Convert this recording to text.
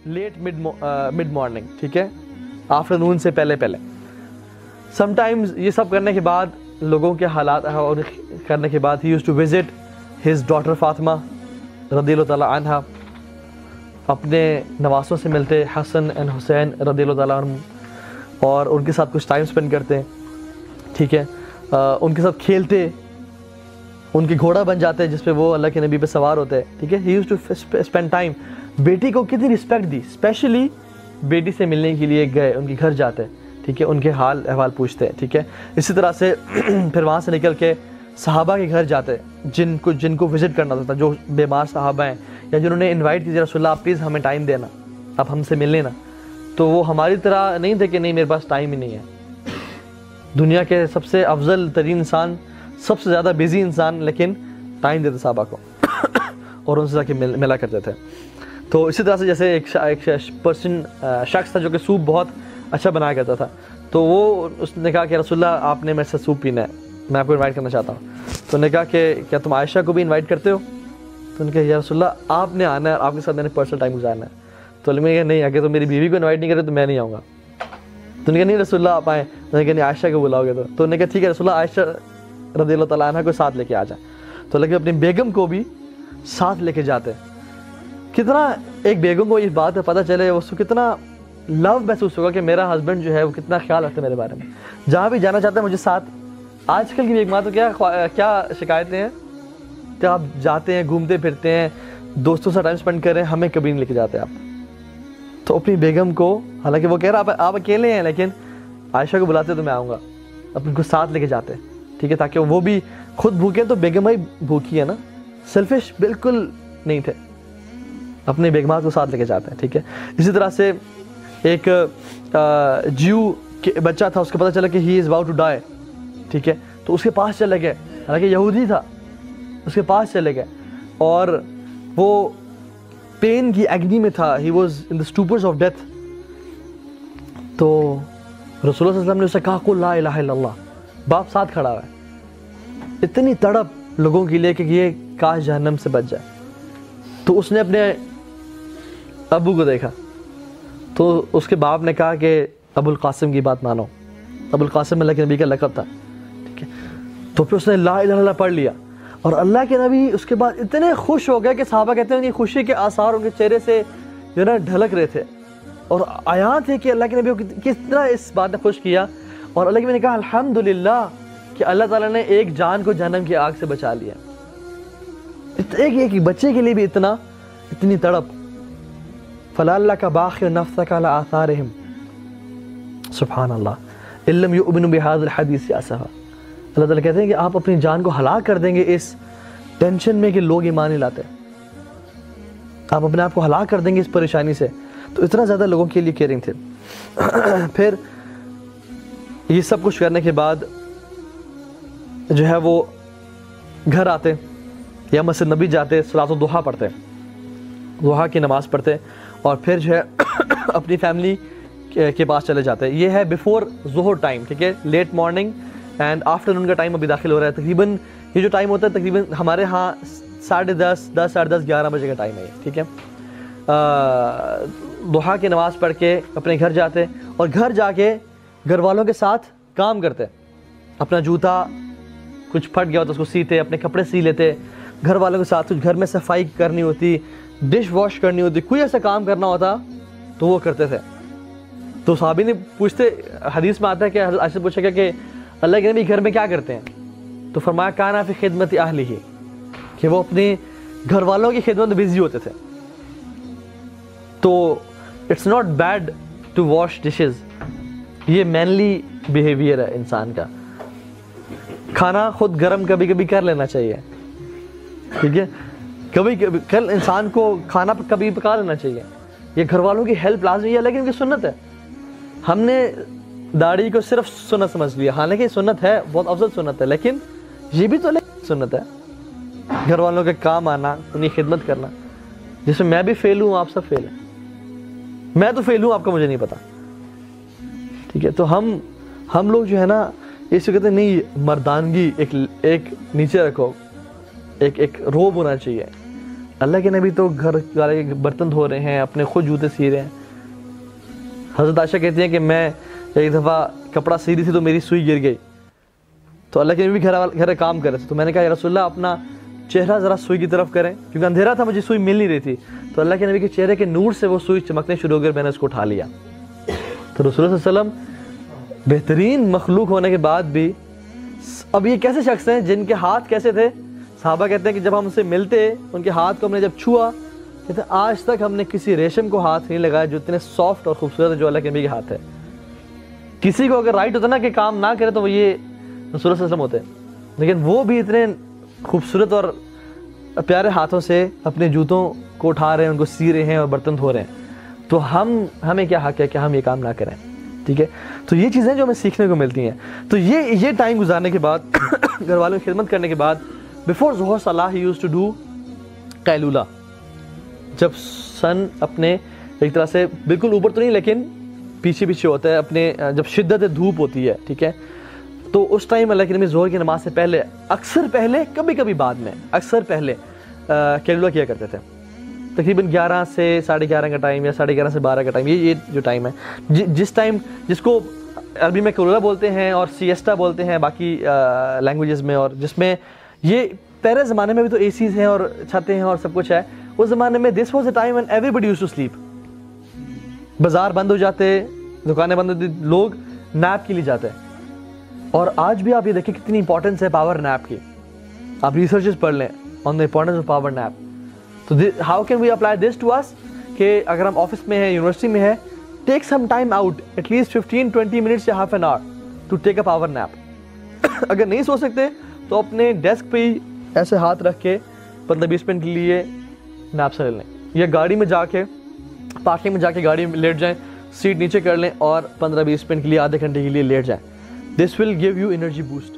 Late mid morning, ٹھیک ہے, after نون سے پہلے پہلے. سم ٹائمز یہ سب کرنے کے بعد لوگوں کے حالات اور کرنے کے بعد ہی used to visit his daughter Fatima رضی اللہ تعالیٰ عنہ, اپنے نواسوں سے ملتے حسن اینڈ حسین رضی اللہ تعالیٰ عنہ, اور ان کے ساتھ کچھ ٹائم اسپینڈ کرتے ہیں, ٹھیک ہے, ان کے ساتھ کھیلتے, ان کی گھوڑا بن جاتے جس پہ وہ اللہ کے نبی پہ سوار ہوتے ہیں, ٹھیک ہے. ہی یوز ٹو اسپینڈ ٹائم. بیٹی کو کتنی رسپیکٹ دی, اسپیشلی بیٹی سے ملنے کے لیے گئے, ان کے گھر جاتے, ٹھیک ہے, ان کے حال احوال پوچھتے ہیں, ٹھیک ہے. اسی طرح سے پھر وہاں سے نکل کے صحابہ کے گھر جاتے جن کو وزٹ کرنا ہوتا تھا, جو بیمار صحابہ ہیں یا جنہوں نے انوائٹ کیا رسول اللہ آپ پلیز ہمیں ٹائم دینا, آپ ہم سے مل لینا. تو وہ ہماری طرح نہیں تھے کہ نہیں میرے پاس ٹائم ہی نہیں ہے. دنیا کے سب سے افضل ترین انسان, سب سے زیادہ بزی انسان, لیکن ٹائم دیتے صحابہ کو اور ان سے جا کے ملا کرتے تھے. تو اسی طرح سے جیسے ایک پرسن شخص تھا جو کہ سوپ بہت اچھا بنایا کرتا تھا, تو وہ اس نے کہا کہ رسول اللہ آپ نے میرے سے سوپ پینا ہے, میں آپ کو انوائٹ کرنا چاہتا ہوں. تو انہوں نے کہا کہ کیا تم عائشہ کو بھی انوائٹ کرتے ہو؟ تو انہوں نے کہا یا رسول اللہ آپ نے آنا ہے, آپ کے ساتھ میں نے پرسنل ٹائم گزارنا ہے. تو میں نے کہا نہیں, اگر تو میری بیوی کو انوائٹ نہیں کرے تو میں نہیں آؤں گا. تو انہوں نے کہا نہیں رسول اللہ آپ آئیں. تو انہوں نے کہا نہیں عائشہ کو بلاؤ گے تو انہوں نے کہا ٹھیک ہے رسول اللہ عائشہ رضی اللہ تعالیٰ عنہ کو ساتھ لے کے آ جائیں. تو لیکن اپنی بیگم کو بھی ساتھ لے کے جاتے. کتنا ایک بیگم کو اس بات پہ پتہ چلے, اس کو کتنا لو محسوس ہوگا کہ میرا ہسبینڈ جو ہے وہ کتنا خیال رکھتا ہے میرے بارے میں, جہاں بھی جانا چاہتا ہے مجھے ساتھ. آج کل کی بیگماں تو کیا شکایتیں ہیں کہ آپ جاتے ہیں گھومتے پھرتے ہیں دوستوں سے ٹائم اسپینڈ کر رہے ہیں, ہمیں کبھی نہیں لے کے جاتے آپ. تو اپنی بیگم کو, حالانکہ وہ کہہ رہا آپ اکیلے ہیں, لیکن عائشہ کو بلاتے تو میں آؤں گا, اپنے کو ساتھ لے کے جاتے, ٹھیک ہے, تاکہ وہ بھی خود بھوکے تو بیگم بھائی بھوکی ہے نا, سیلفش بالکل نہیں تھے, اپنے بیگمات کو ساتھ لے کے جاتے ہیں, ٹھیک ہے. اسی طرح سے ایک جیو بچہ تھا, اس کو پتہ چلا کہ ہی از اباؤٹ ٹو ڈائی, ٹھیک ہے, تو اس کے پاس چلے گئے, حالانکہ یہودی تھا, اس کے پاس چلے گئے اور وہ پین کی ایگنی میں تھا, he was in the stupors of death. تو رسول اللہ صلی اللہ علیہ وسلم نے اسے کہا قل لا الہ الا اللہ, باپ ساتھ کھڑا ہوا ہے. اتنی تڑپ لوگوں کے لیے کہ یہ کاش جہنم سے بچ جائے. تو اس نے اپنے ابو کو دیکھا, تو اس کے باپ نے کہا کہ ابو القاسم کی بات مانو. ابو القاسم اللہ کے نبی کا لقب تھا, ٹھیک ہے. تو پھر اس نے لا الہ الا اللہ پڑھ لیا, اور اللہ کے نبی اس کے بعد اتنے خوش ہو گئے کہ صحابہ کہتے ہیں کہ خوشی کے آثار ان کے چہرے سے جو نا ڈھلک رہے تھے, اور آیات ہے کہ اللہ کے نبی کو کس طرح اس بات نے خوش کیا. اور اللہ کے نبی نے کہا الحمدللہ کہ اللہ تعالیٰ نے ایک جان کو جہنم کی آگ سے بچا لیا. ایک بچے کے لیے بھی اتنی تڑپ. فَلَعَلَّكَ بَاخِعٌ نَفْسَكَ عَلَىٰ آثَارِهِمْ, سبحان اللہ, إِن لَّمْ يُؤْمِنُوا بِهَٰذَا الْحَدِيثِ آسَفًا. اللہ تعالیٰ کہتے ہیں کہ آپ اپنی جان کو ہلاک کر دیں گے اس ٹینشن میں کہ لوگ ایمان نہیں لاتے, آپ اپنے آپ کو ہلاک کر دیں گے اس پریشانی سے. تو اتنا زیادہ لوگوں کے لیے کیئرنگ تھے. پھر یہ سب کچھ کرنے کے بعد جو ہے وہ گھر آتے یا مسجد نبی جاتے, صلاۃ الضحیٰ پڑھتے, ضحیٰ کی نماز پڑھتے, اور پھر جو ہے اپنی فیملی کے پاس چلے جاتے. یہ ہے بیفور ظہر ٹائم, ٹھیک ہے, لیٹ مارننگ اینڈ آفٹر نون کا ٹائم ابھی داخل ہو رہا ہے. تقریباً یہ جو ٹائم ہوتا ہے تقریباً ہمارے ہاں 10:30 10:30 11 بجے کا ٹائم ہے یہ, ٹھیک ہے. ضحیٰ کی نماز پڑھ کے اپنے گھر جاتے, اور گھر جا کے گھر والوں کے ساتھ کام کرتے. اپنا جوتا کچھ پھٹ گیا ہوتا اس کو سیتے, اپنے کپڑے سی لیتے, گھر والوں کے ساتھ کچھ گھر میں صفائی کرنی ہوتی, ڈش واش کرنی ہوتی, کوئی ایسا کام کرنا ہوتا تو وہ کرتے تھے. تو صحابی نے پوچھتے, حدیث میں آتا ہے کہ عائشہ سے پوچھا گیا کہ اللہ کے نبی گھر میں کیا کرتے ہیں, تو فرمایا کانا فی خدمت اہلہ, کہ وہ اپنے گھر والوں کی خدمت میں بزی ہوتے تھے. تو it's not bad to wash dishes, یہ مینلی بیہیویئر ہے انسان کا. کھانا خود گرم کبھی کبھی کر لینا چاہیے, ٹھیک ہے, کبھی کل انسان کو کھانا کبھی پکا لینا چاہیے. یہ گھر والوں کی ہیلپ لازمی ہے, لیکن ان کی سنت ہے. ہم نے داڑھی کو صرف سنت سمجھ لیا, حالانکہ سنت ہے, بہت افضل سنت ہے, لیکن یہ بھی تو سنت ہے. گھر والوں کے کام آنا, انہیں خدمت کرنا, جس میں میں بھی فیل ہوں, آپ سب فیل ہیں. میں تو فیل ہوں, آپ کا مجھے نہیں پتا, ٹھیک ہے. تو ہم لوگ جو ہے نا اس کو کہتے ہیں نہیں, مردانگی ایک نیچے رکھو, ایک روب ہونا چاہیے. اللہ کے نبی تو گھر والے کے برتن دھو رہے ہیں, اپنے خود جوتے سی رہے ہیں. حضرت عائشہ کہتی ہیں کہ میں ایک دفعہ کپڑا سی رہی تھی تو میری سوئی گر گئی, تو اللہ کے نبی بھی گھر کام کر رہے تھے, تو میں نے کہا یا رسول اللہ اپنا چہرہ ذرا سوئی کی طرف کریں, کیونکہ اندھیرا تھا, مجھے سوئی مل نہیں رہی تھی. تو اللہ کے نبی کے چہرے کے نور سے وہ سوئی چمکنے شروع ہو گئی, میں نے اس کو اٹھا لیا. تو رسول اللہ صلی اللہ علیہ وسلم بہترین مخلوق ہونے کے بعد بھی, اب یہ کیسے شخص ہیں جن کے ہاتھ کیسے تھے؟ صحابہ کہتے ہیں کہ جب ہم ان سے ملتے, ان کے ہاتھ کو ہم نے جب چھوا, کہتے ہیں آج تک ہم نے کسی ریشم کو ہاتھ نہیں لگایا جو اتنے سافٹ اور خوبصورت ہے جو اللہ کے نبی کے ہاتھ ہے. کسی کو اگر رائٹ ہوتا نا کہ کام نہ کرے تو وہ یہ رسول اللہ صلی اللہ علیہ وسلم ہوتے, لیکن وہ بھی اتنے خوبصورت اور پیارے ہاتھوں سے اپنے جوتوں کو اٹھا رہے ہیں, ان کو سی رہے ہیں اور برتن دھو رہے ہیں. تو ہمیں کیا حق ہے کہ ہم یہ کام نہ کریں؟ ٹھیک ہے, تو یہ چیزیں جو ہمیں سیکھنے کو ملتی ہیں. تو یہ ٹائم گزارنے کے بعد, گھر والوں کی خدمت کرنے کے بعد, بیفور ظہر صلاح ہی یوز ٹو ڈو قیلولہ. جب سن اپنے ایک طرح سے بالکل اوپر تو نہیں لیکن پیچھے ہوتا ہے, اپنے جب شدت دھوپ ہوتی ہے, ٹھیک ہے, تو اس ٹائم اللہ کے نبی ظہر کی نماز سے پہلے, اکثر پہلے, کبھی کبھی بعد میں, اکثر پہلے قیلولہ کیا کرتے تھے. تقریباً 11 سے 11:30 کا ٹائم یا 11:30 سے 12 کا ٹائم, یہ جو ٹائم ہے, جس ٹائم جس کو عربی میں قیلولہ بولتے ہیں اور سیسٹا بولتے ہیں باقی لینگویجز میں, اور جس میں یہ پہلے زمانے میں بھی تو اے سیز ہیں اور چھتیں ہیں اور سب کچھ ہے. اس زمانے میں this was a time when everybody used to sleep. بازار بند ہو جاتے, دکانیں بند ہوتی, لوگ نیپ کے لیے جاتے ہیں. اور آج بھی آپ یہ دیکھیں کتنی امپورٹنس ہے پاور نیپ کی. آپ ریسرچز پڑھ لیں on the importance of power nap. تو how can we apply this to us, کہ اگر ہم آفس میں ہیں, یونیورسٹی میں ہیں, take some time out, at least 15-20 minutes یا half an hour to take a power nap. اگر نہیں سو سکتے تو اپنے ڈیسک پہ ہی ایسے ہاتھ رکھ کے 15-20 منٹ کے لیے نیپ سے لے لیں, یا گاڑی میں جا کے, پارکنگ میں جا کے گاڑی میں لیٹ جائیں, سیٹ نیچے کر لیں اور 15-20 منٹ کے لیے, آدھے گھنٹے کے لیے لیٹ جائیں. This will give you energy boost.